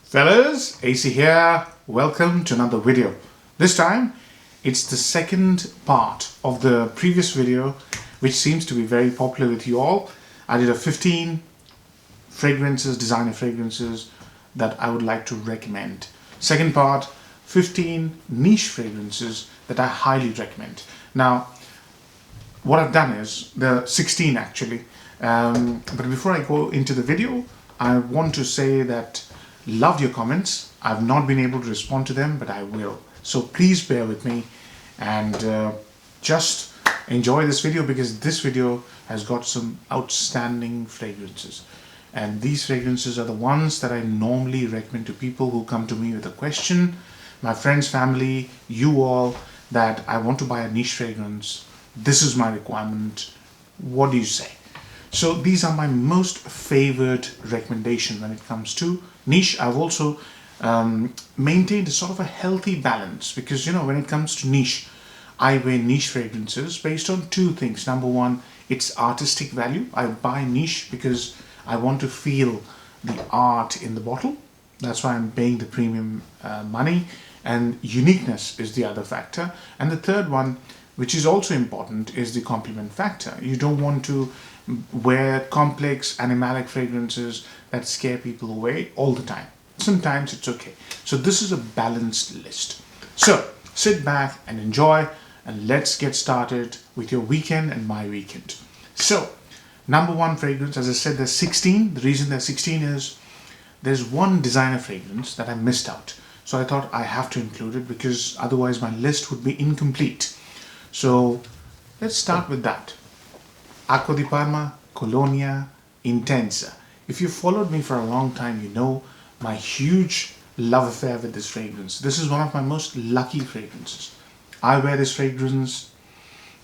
Fellas, AC here. Welcome to another video. This time, it's the second part of the previous video, which seems to be very popular with you all. I did a 15 fragrances, designer fragrances that I would like to recommend. Second part, 15 niche fragrances that I highly recommend. Now, what I've done is, there are 16 actually, but before I go into the video, I want to say that loved your comments. I've not been able to respond to them, but I will. So please bear with me and just enjoy this video, because this video has got some outstanding fragrances. And these fragrances are the ones that I normally recommend to people who come to me with a question, my friends, family, you all, that I want to buy a niche fragrance. This is my requirement. What do you say? So these are my most favorite recommendation when it comes to niche. I've also maintained a sort of a healthy balance, because when it comes to niche, I wear niche fragrances based on two things. Number one, it's artistic value. I buy niche because I want to feel the art in the bottle. That's why I'm paying the premium money, and uniqueness is the other factor. And the third one, which is also important, is the complement factor. You don't want to wear complex animalic fragrances that scare people away all the time. Sometimes it's okay. So this is a balanced list. So sit back and enjoy, and let's get started with your weekend and my weekend. So number one fragrance, as I said, there's 16. The reason there's 16 is there's one designer fragrance that I missed out. So I thought I have to include it, because otherwise my list would be incomplete. So let's start with that. Acqua di Parma, Colonia, Intensa. If you've followed me for a long time, you know my huge love affair with this fragrance. This is one of my most lucky fragrances. I wear this fragrance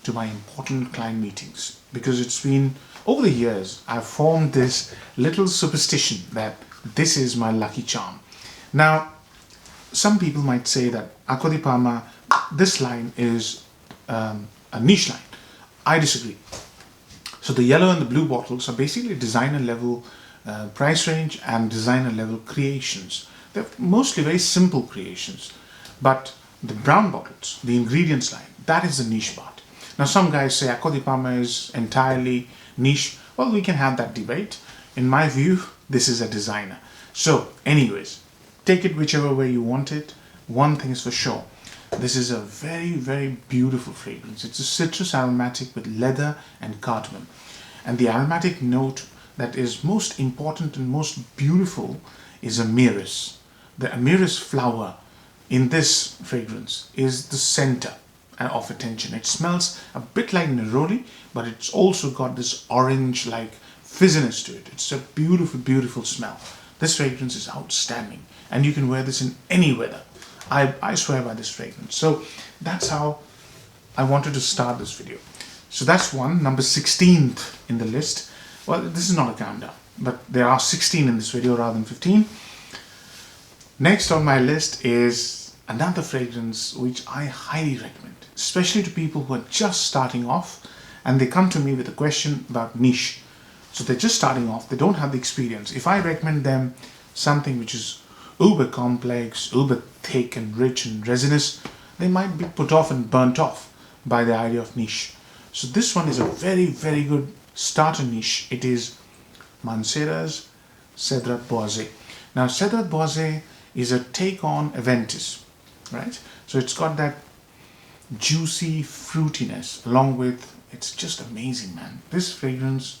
to my important client meetings, because it's been, over the years, I've formed this little superstition that this is my lucky charm. Now, some people might say that Acqua di Parma, this line is a niche line. I disagree. So the yellow and the blue bottles are basically designer level price range and designer level creations. They're mostly very simple creations. But the brown bottles, the ingredients line, that is the niche part. Now some guys say Acqua di Parma is entirely niche. Well, we can have that debate. In my view, this is a designer. So anyways, take it whichever way you want it. One thing is for sure. This is a very, very beautiful fragrance. It's a citrus aromatic with leather and cardamom. And the aromatic note that is most important and most beautiful is amyris. The amyris flower in this fragrance is the center of attention. It smells a bit like neroli, but it's also got this orange-like fizziness to it. It's a beautiful, beautiful smell. This fragrance is outstanding, and you can wear this in any weather. I swear by this fragrance. So that's how I wanted to start this video. So that's one, number 16th in the list. Well, this is not a countdown, but there are 16 in this video rather than 15. Next on my list is another fragrance which I highly recommend, especially to people who are just starting off and they come to me with a question about niche. So they're just starting off, they don't have the experience. If I recommend them something which is uber complex, uber thick and rich and resinous, they might be put off and burnt off by the idea of niche. So this one is a very, very good starter niche. It is Mancera's Cedrat Boise. Now Cedrat Boise is a take on Aventis, right? So it's got that juicy fruitiness along with, it's just amazing, man. This fragrance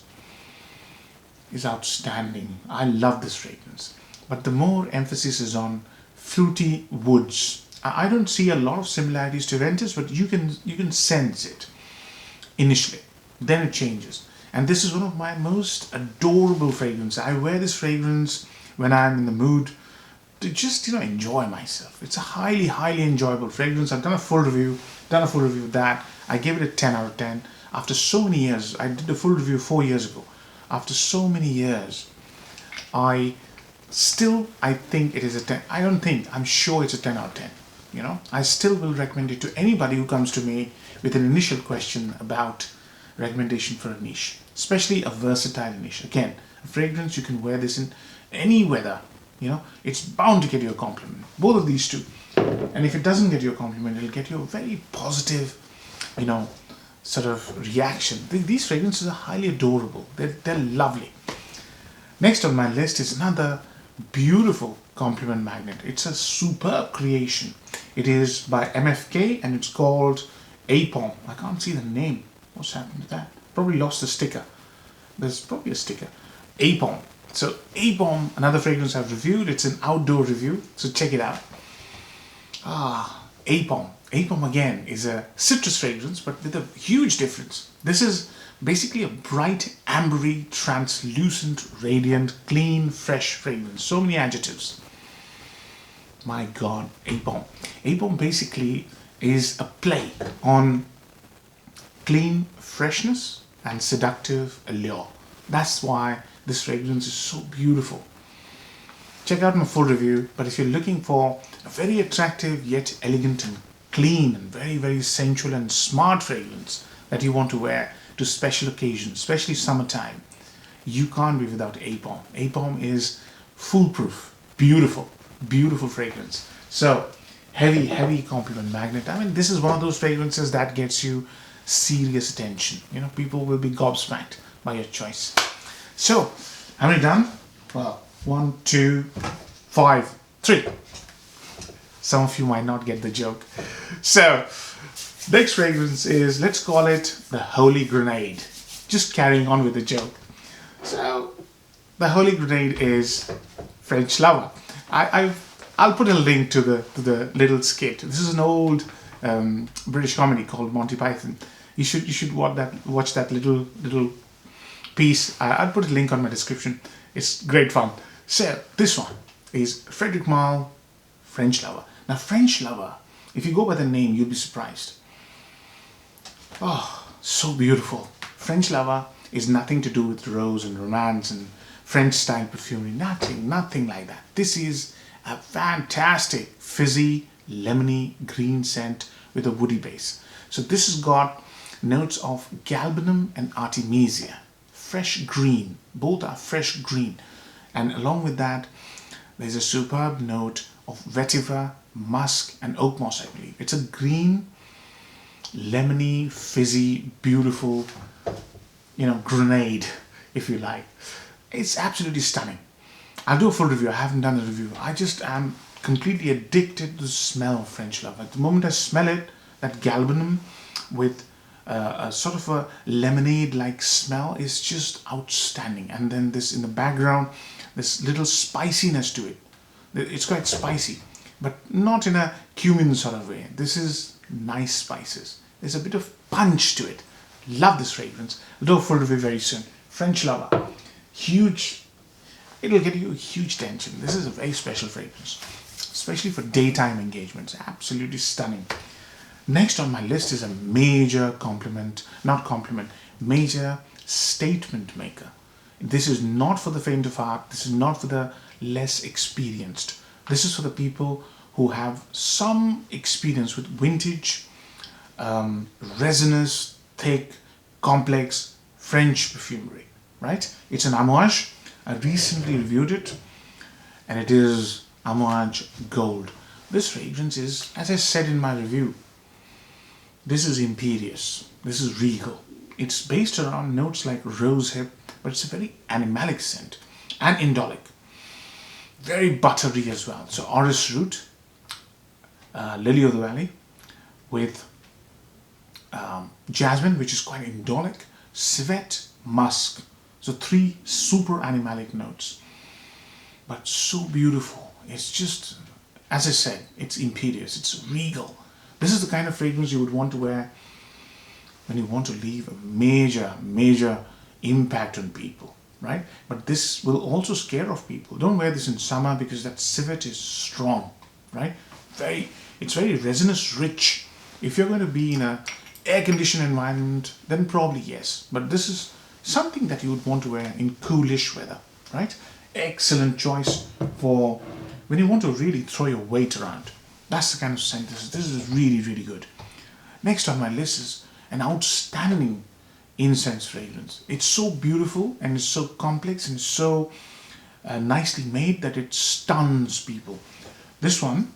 is outstanding. I love this fragrance. But the more emphasis is on fruity woods. I don't see a lot of similarities to Aventis, but you can sense it initially. Then it changes. And this is one of my most adorable fragrances. I wear this fragrance when I'm in the mood to just enjoy myself. It's a highly, highly enjoyable fragrance. I've done a full review of that. I gave it a 10 out of 10. After so many years, I did a full review 4 years ago. After so many years, I think it is a 10. I'm sure it's a 10 out of 10. I still will recommend it to anybody who comes to me with an initial question about recommendation for a niche, especially a versatile niche. Again, a fragrance, you can wear this in any weather. You know, it's bound to get you a compliment. Both of these two. And if it doesn't get you a compliment, it'll get you a very positive, you know, sort of reaction. These fragrances are highly adorable. They're lovely. Next on my list is another beautiful compliment magnet. It's a superb creation. It is by MFK and it's called APOM. I can't see the name. What's happened to that? Probably lost the sticker. There's probably a sticker. APOM. So APOM, another fragrance I've reviewed. It's an outdoor review, so check it out. APOM. APOM again is a citrus fragrance, but with a huge difference. This is basically a bright, ambery, translucent, radiant, clean, fresh fragrance. So many adjectives. My God, APOM. APOM basically is a play on clean freshness and seductive allure. That's why this fragrance is so beautiful. Check out my full review, but if you're looking for a very attractive yet elegant and clean and very, very sensual and smart fragrance that you want to wear to special occasions, especially summertime, you can't be without APOM. APOM is foolproof, beautiful, beautiful fragrance. So, heavy, heavy compliment magnet. I mean, this is one of those fragrances that gets you serious attention. You know, people will be gobsmacked by your choice. So, how many done? Well, 1, 2, 5, 3. Some of you might not get the joke. So, next fragrance is, let's call it the Holy Grenade. Just carrying on with the joke. So, the Holy Grenade is French Lover. I'll put a link to the little skit. This is an old British comedy called Monty Python. You should watch that little piece. I'll put a link on my description. It's great fun. So this one is Fraderic Malle French Lover. Now French Lover, if you go by the name, you'll be surprised. Oh, so beautiful. French Lover is nothing to do with rose and romance and French style perfumery. Nothing like that. This is a fantastic fizzy, lemony green scent with a woody base. So this has got notes of galbanum and artemisia. Fresh green. Both are fresh green. And along with that, there's a superb note of vetiver, musk and oak moss, I believe. It's a green, lemony, fizzy, beautiful, you know, grenade, if you like. It's absolutely stunning. I'll do a full review. I haven't done a review. I just am completely addicted to the smell of French Lover. At the moment I smell it, that galbanum with a sort of a lemonade-like smell is just outstanding. And then this in the background, this little spiciness to it. It's quite spicy, but not in a cumin sort of way. This is nice spices. There's a bit of punch to it. Love this fragrance. I'll do a full review very soon. French Lover. Huge. It'll get you huge tension. This is a very special fragrance, especially for daytime engagements. Absolutely stunning. Next on my list is a major major statement maker. This is not for the faint of heart. This is not for the less experienced. This is for the people who have some experience with vintage, resinous, thick, complex French perfumery, right? It's an Amouage. I recently reviewed it, and it is Amouage Gold. This fragrance is, as I said in my review, this is imperious, this is regal. It's based around notes like rosehip, but it's a very animalic scent and indolic. Very buttery as well. So orris root, lily of the valley, with jasmine, which is quite indolic, civet, musk. So 3 super animalic notes, but so beautiful. It's just, as I said, it's imperious, it's regal. This is the kind of fragrance you would want to wear when you want to leave a major impact on people, right? But this will also scare off people. Don't wear this in summer because that civet is strong, right? It's very resinous rich. If you're going to be in a air-conditioned environment, then probably yes. But this is something that you would want to wear in coolish weather, right? Excellent choice for when you want to really throw your weight around. That's the kind of scent this is really, really good. Next on my list is an outstanding incense fragrance. It's so beautiful and it's so complex and so nicely made that it stuns people. This one,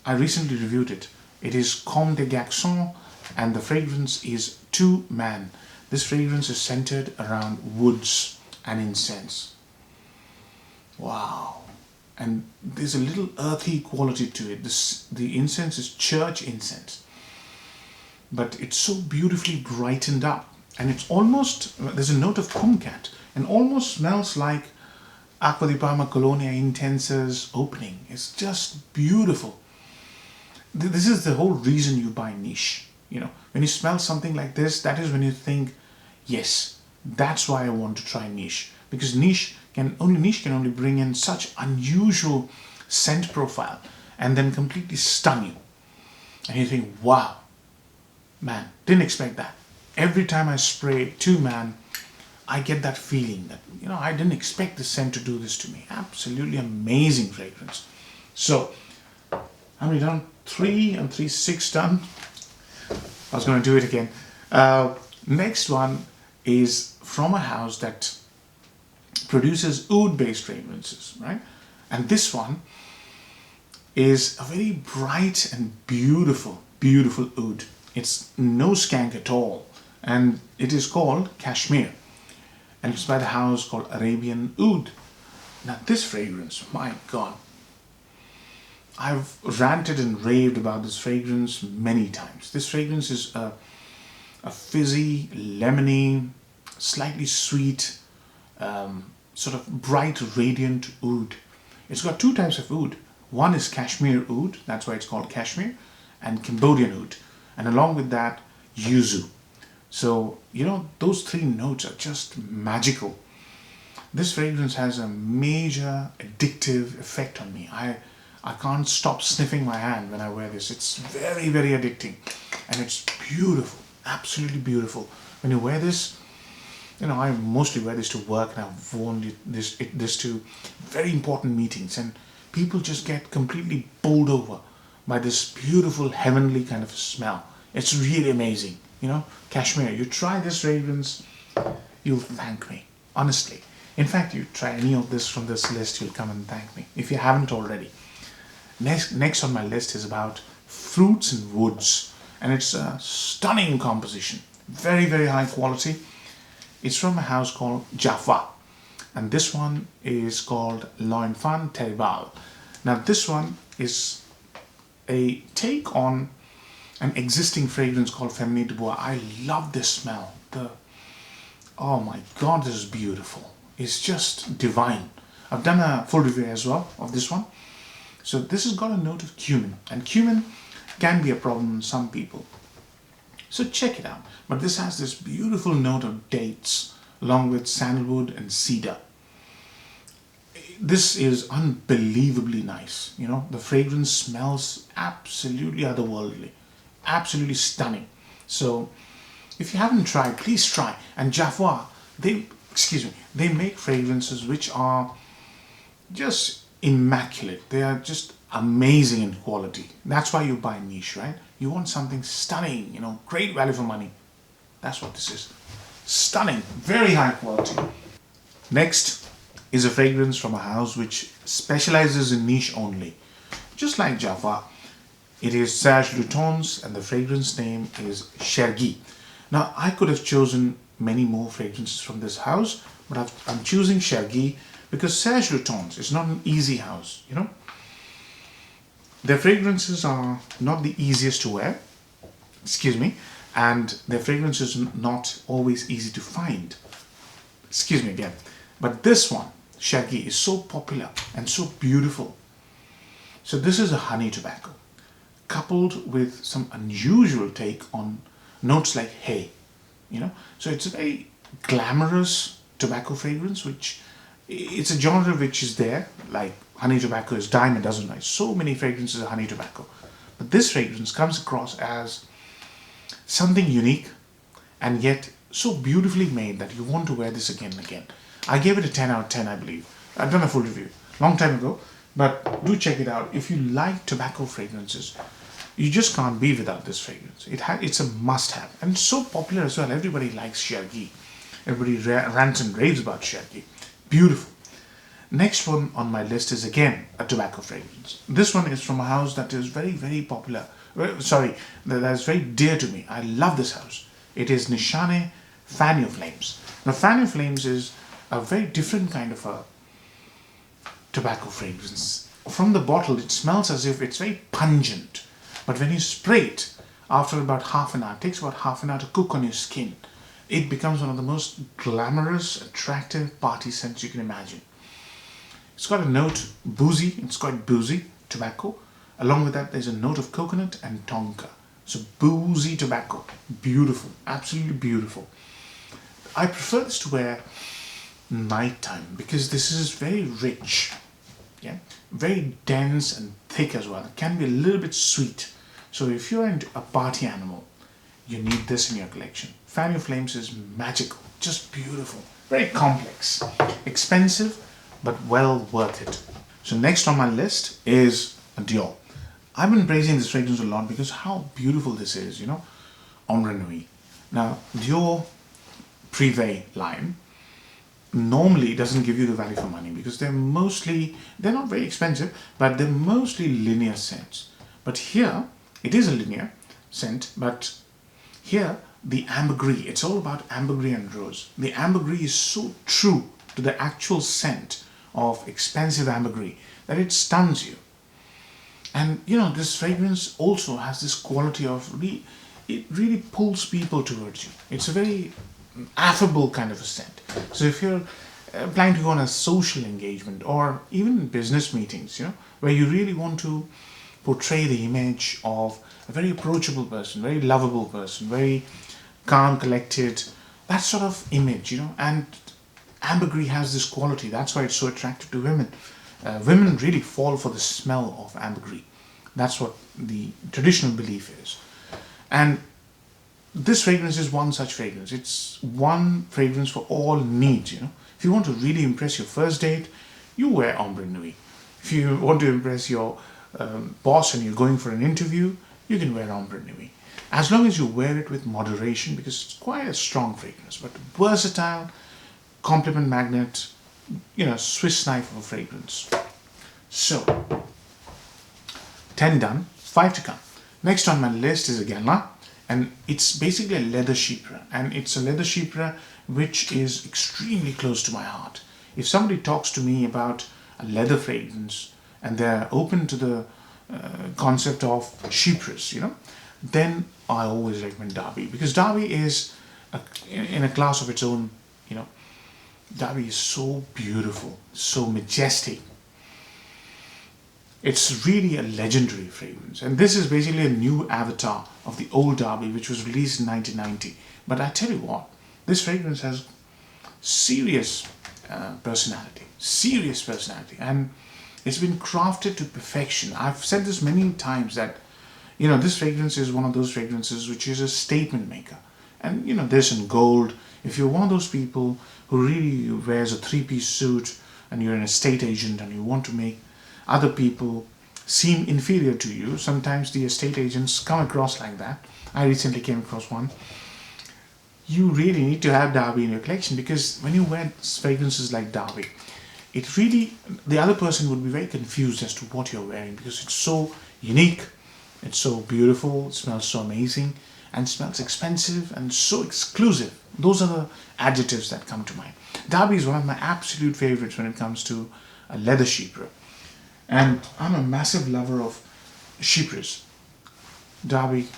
I recently reviewed it. It is Comme Des Garcons and the fragrance is Diya Man. This fragrance is centered around woods and incense. Wow. And there's a little earthy quality to it. The incense is church incense. But it's so beautifully brightened up. And it's almost, there's a note of kumquat and almost smells like Acqua di Parma Colonia Intensa's opening. It's just beautiful. This is the whole reason you buy niche. You know, when you smell something like this, that is when you think, yes, that's why I want to try niche. Because niche can only bring in such unusual scent profile and then completely stun you. And you think, wow, man, didn't expect that. Every time I spray Diya Man, I get that feeling that, you know, I didn't expect the scent to do this to me. Absolutely amazing fragrance. So, how many done? 3 and 3, 6 done. I was going to do it again. Next one is from a house that produces oud-based fragrances, right? And this one is a very bright and beautiful, beautiful oud. It's no skank at all. And it is called Kashmir. And it's by the house called Arabian Oud. Now this fragrance, my God. I've ranted and raved about this fragrance many times. This fragrance is a fizzy, lemony, slightly sweet, sort of bright, radiant oud. It's got 2 types of oud. One is Kashmir oud, that's why it's called Kashmir, and Cambodian oud. And along with that, yuzu. So, you know, those 3 notes are just magical. This fragrance has a major addictive effect on me. I can't stop sniffing my hand when I wear this. It's very, very addicting. And it's beautiful, absolutely beautiful. When you wear this, you know, I mostly wear this to work and I've worn this to very important meetings. And people just get completely bowled over by this beautiful, heavenly kind of smell. It's really amazing. You know, Kashmir, you try this fragrance, you'll thank me, honestly. In fact, you try any of this from this list, you'll come and thank me, if you haven't already. Next on my list is about fruits and woods, and it's a stunning composition, very, very high quality. It's from a house called Jovoy, and this one is called L'Enfant Terrible. Now this one is a take on an existing fragrance called Feminine de Bois. I love this smell. Oh my God, this is beautiful. It's just divine. I've done a full review as well of this one. So this has got a note of cumin, and cumin can be a problem in some people. So check it out. But this has this beautiful note of dates along with sandalwood and cedar. This is unbelievably nice. You know, the fragrance smells absolutely otherworldly. Absolutely stunning. So if you haven't tried, please try. And Jovoy, they make fragrances which are just immaculate. They are just amazing in quality. That's why you buy niche, right? You want something stunning, you know, great value for money. That's what this is. Stunning, very high quality. Next is a fragrance from a house which specializes in niche only. Just like Jovoy. It is Serge Lutens and the fragrance name is Chergui. Now I could have chosen many more fragrances from this house, but I'm choosing Chergui because Serge Lutens is not an easy house, you know. Their fragrances are not the easiest to wear, and their fragrances are not always easy to find. But this one, Chergui, is so popular and so beautiful. So this is a honey tobacco, coupled with some unusual take on notes like hay, you know. So it's a very glamorous tobacco fragrance, which it's a genre which is there, like honey tobacco is dime a dozen, right? So many fragrances are honey tobacco. But this fragrance comes across as something unique and yet so beautifully made that you want to wear this again and again. I gave it a 10 out of 10, I believe. I've done a full review, long time ago. But do check it out. If you like tobacco fragrances, you just can't be without this fragrance. It's a must-have. And it's so popular as well. Everybody likes Chergui. Everybody rants and raves about Chergui. Beautiful. Next one on my list is again a tobacco fragrance. This one is from a house that is very, very popular. Sorry, that is very dear to me. I love this house. It is Nishane Fan Flames. Now, Fan Flames is a very different kind of a tobacco fragrance. From the bottle, it smells as if it's very pungent. But when you spray it, after about half an hour, it takes about half an hour to cook on your skin, it becomes one of the most glamorous, attractive party scents you can imagine. It's got a note, boozy, it's quite boozy, tobacco. Along with that, there's a note of coconut and tonka. So boozy tobacco, beautiful, absolutely beautiful. I prefer this to wear nighttime because this is very rich, yeah, very dense and thick as well. It can be a little bit sweet. So if you're into a party animal, you need this in your collection. Fan Flames is magical, just beautiful, very complex, expensive, but well worth it. So next on my list is a Dior. I've been praising this fragrance a lot because how beautiful this is, you know, Ambre Nuit. Now, Dior Privé line normally doesn't give you the value for money because they're not very expensive, but they're mostly linear scents. But here, it is a linear scent, but here, the ambergris, it's all about ambergris and rose. The ambergris is so true to the actual scent of expensive ambergris that it stuns you. And you know, this fragrance also has this quality of it really pulls people towards you. It's a very affable kind of a scent. So if you're planning to go on a social engagement or even business meetings, you know, where you really want to portray the image of a very approachable person, very lovable person, very calm, collected, that sort of image, you know, and ambergris has this quality. That's why it's so attractive to women. Women really fall for the smell of ambergris. That's what the traditional belief is. And this fragrance is one such fragrance. It's one fragrance for all needs, you know. If you want to really impress your first date, you wear Ambre Nuit. If you want to impress your boss and you're going for an interview, you can wear Ambre Nuit. As long as you wear it with moderation, because it's quite a strong fragrance, but versatile, compliment magnet, you know, Swiss knife of a fragrance. So, 10 done, 5 to come. Next on my list is a Ganla, and it's basically a leather chypre, and it's a leather chypre which is extremely close to my heart. If somebody talks to me about a leather fragrance and they're open to the concept of chypres, you know, then I always recommend Derby, because Derby is in a class of its own, you know. Derby is so beautiful, so majestic. It's really a legendary fragrance, and this is basically a new avatar of the old Derby, which was released in 1990. But I tell you what, this fragrance has serious personality, and it's been crafted to perfection. I've said this many times that, you know, this fragrance is one of those fragrances which is a statement maker. And you know, this in gold, if you're one of those people who really wears a three-piece suit and you're an estate agent and you want to make other people seem inferior to you, sometimes the estate agents come across like that. I recently came across one. You really need to have Derby in your collection, because when you wear fragrances like Derby, it really, the other person would be very confused as to what you're wearing, because it's so unique, it's so beautiful, it smells so amazing, and smells expensive and so exclusive. Those are the adjectives that come to mind. Derby is one of my absolute favorites when it comes to a leather chypre. And I'm a massive lover of chypres. Derby,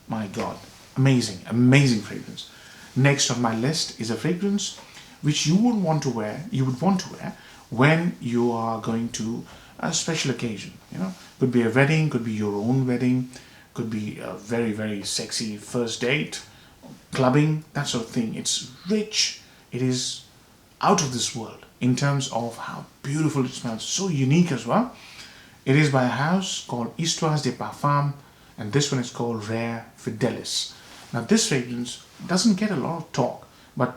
my God, amazing, amazing fragrance. Next on my list is a fragrance which you would want to wear when you are going to a special occasion. You know, could be a wedding, could be your own wedding, could be a very, very sexy first date, clubbing, that sort of thing. It's rich, it is out of this world in terms of how beautiful it smells, so unique as well. It is by a house called Histoires de Parfums, and this one is called Rare Fidelis. Now this fragrance doesn't get a lot of talk, but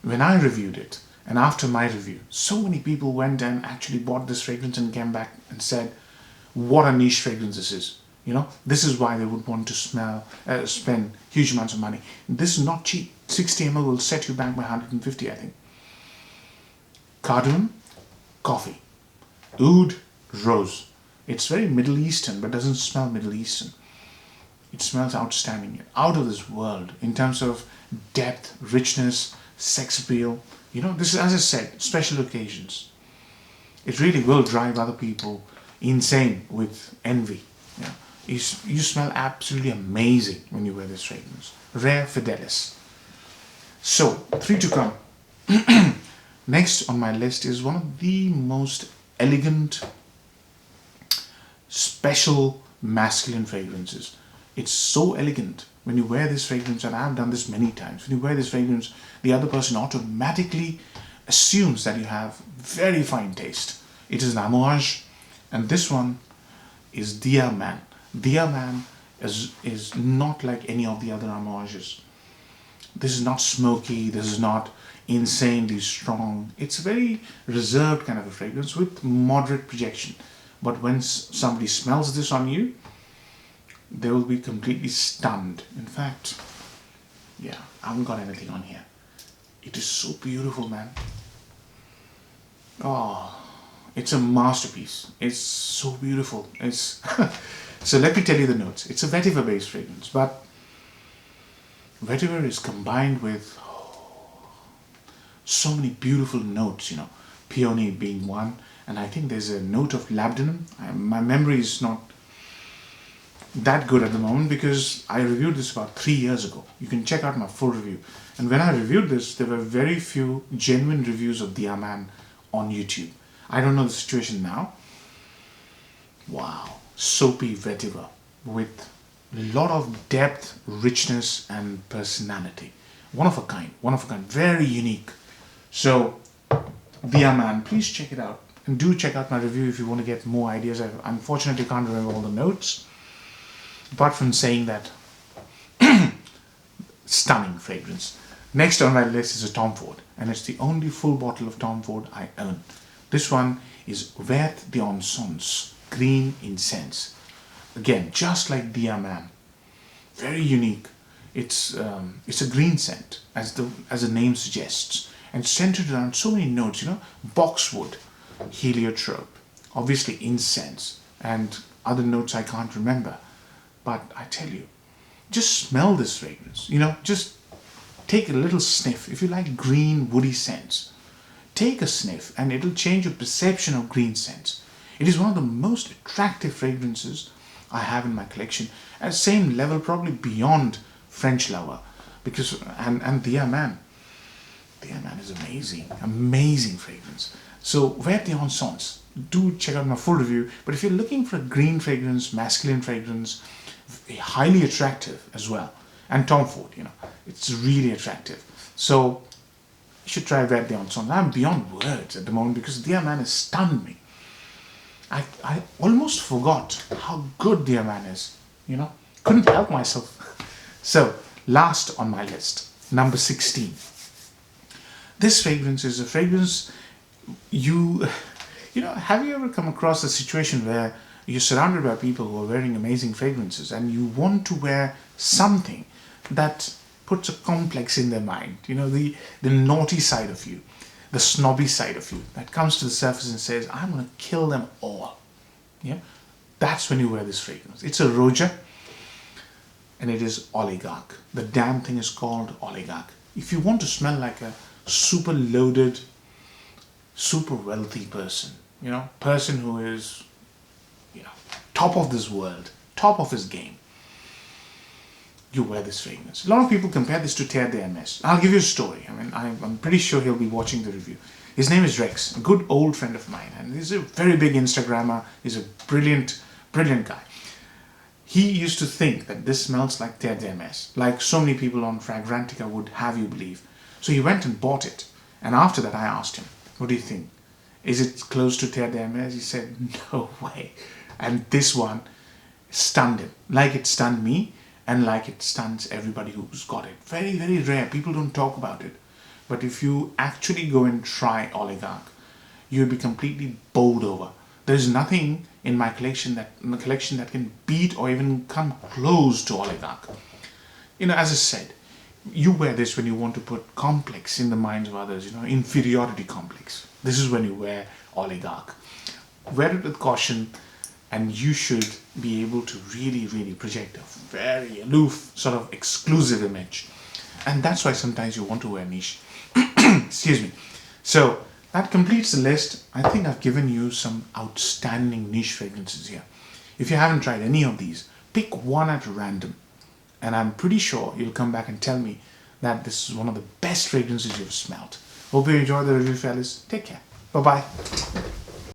when I reviewed it, and after my review, so many people went and actually bought this fragrance and came back and said, what a niche fragrance this is. You know, this is why they would want to spend huge amounts of money. This is not cheap. 60 ml will set you back by 150, I think. Cardoon, coffee. Oud Rose. It's very Middle Eastern, but doesn't smell Middle Eastern. It smells outstanding, out of this world in terms of depth, richness, sex appeal. You know, this is, as I said, special occasions. It really will drive other people insane with envy. Yeah. You smell absolutely amazing when you wear this fragrance. Rare Fidelis. So, 3 to come. Next on my list is one of the most elegant, special masculine fragrances. It's so elegant when you wear this fragrance, and I've done this many times. When you wear this fragrance, the other person automatically assumes that you have very fine taste. It is an Amouage, and this one is Diya Man. Diya Man is not like any of the other Amouages. This is not smoky, this is not insanely strong. It's a very reserved kind of a fragrance with moderate projection. But when somebody smells this on you, they will be completely stunned. In fact, yeah, I haven't got anything on here. It is so beautiful, man. Oh, it's a masterpiece. It's so beautiful. It's so let me tell you the notes. It's a vetiver based fragrance, but vetiver is combined with so many beautiful notes, you know, peony being one, and I think there's a note of labdanum. My memory is not that good at the moment because I reviewed this about 3 years ago. You can check out my full review. And when I reviewed this, there were very few genuine reviews of Diya Man on YouTube. I don't know the situation now. Wow, soapy vetiver with a lot of depth, richness, and personality. One of a kind, very unique. So, Diya Man, please check it out. And do check out my review if you want to get more ideas. I unfortunately can't remember all the notes. Apart from saying that, stunning fragrance. Next on my list is a Tom Ford, and it's the only full bottle of Tom Ford I own. This one is Vert de Encens, green incense. Again, just like Diya Man, very unique. It's a green scent, as the name suggests, and centered around so many notes. You know, boxwood, heliotrope, obviously incense, and other notes I can't remember. But I tell you, just smell this fragrance. You know, just take a little sniff. If you like green, woody scents, take a sniff and it'll change your perception of green scents. It is one of the most attractive fragrances I have in my collection. At the same level, probably beyond French Lover. Because, and Diya Man. Diya Man is amazing. Amazing fragrance. So, Vert de Encens. Do check out my full review. But if you're looking for a green fragrance, masculine fragrance, highly attractive as well, and Tom Ford, you know, it's really attractive. So you should try Vert de Encens. I'm beyond words at the moment because Diya Man has stunned me. I almost forgot how good Diya Man is. You know, couldn't help myself. So last on my list, number 16. This fragrance is a fragrance you know, have you ever come across a situation where you're surrounded by people who are wearing amazing fragrances and you want to wear something that puts a complex in their mind, you know, the naughty side of you, the snobby side of you that comes to the surface and says, I'm going to kill them all. Yeah, that's when you wear this fragrance. It's a Roja, and it is Oligarch. The damn thing is called Oligarch. If you want to smell like a super loaded, super wealthy person, you know, person who is, you know, top of this world, top of his game, you wear this fragrance. A lot of people compare this to Terre d'Hermès. I'll give you a story. I mean, I'm pretty sure he'll be watching the review. His name is Rex, a good old friend of mine, and he's a very big Instagrammer. He's a brilliant guy. He used to think that this smells like Terre d'Hermès, like so many people on Fragrantica would have you believe. So he went and bought it, and after that I asked him, what do you think? Is it close to Terre d'Hermès? He said, no way. And this one stunned him, like it stunned me, and like it stuns everybody who's got it. Very, very rare. People don't talk about it. But if you actually go and try Oligarch, you'll be completely bowled over. There's nothing in my collection that can beat or even come close to Oligarch. You know, as I said, You wear this when you want to put complex in the minds of others, inferiority complex. This is when you wear Oligarch. Wear it with caution, and you should be able to really, really project a very aloof, sort of exclusive image. And that's why sometimes you want to wear niche. Excuse me. So that completes the list. I think I've given you some outstanding niche fragrances here. If you haven't tried any of these, pick one at random. And I'm pretty sure you'll come back and tell me that this is one of the best fragrances you've smelled. Hope you enjoyed the review, fellas. Take care. Bye-bye.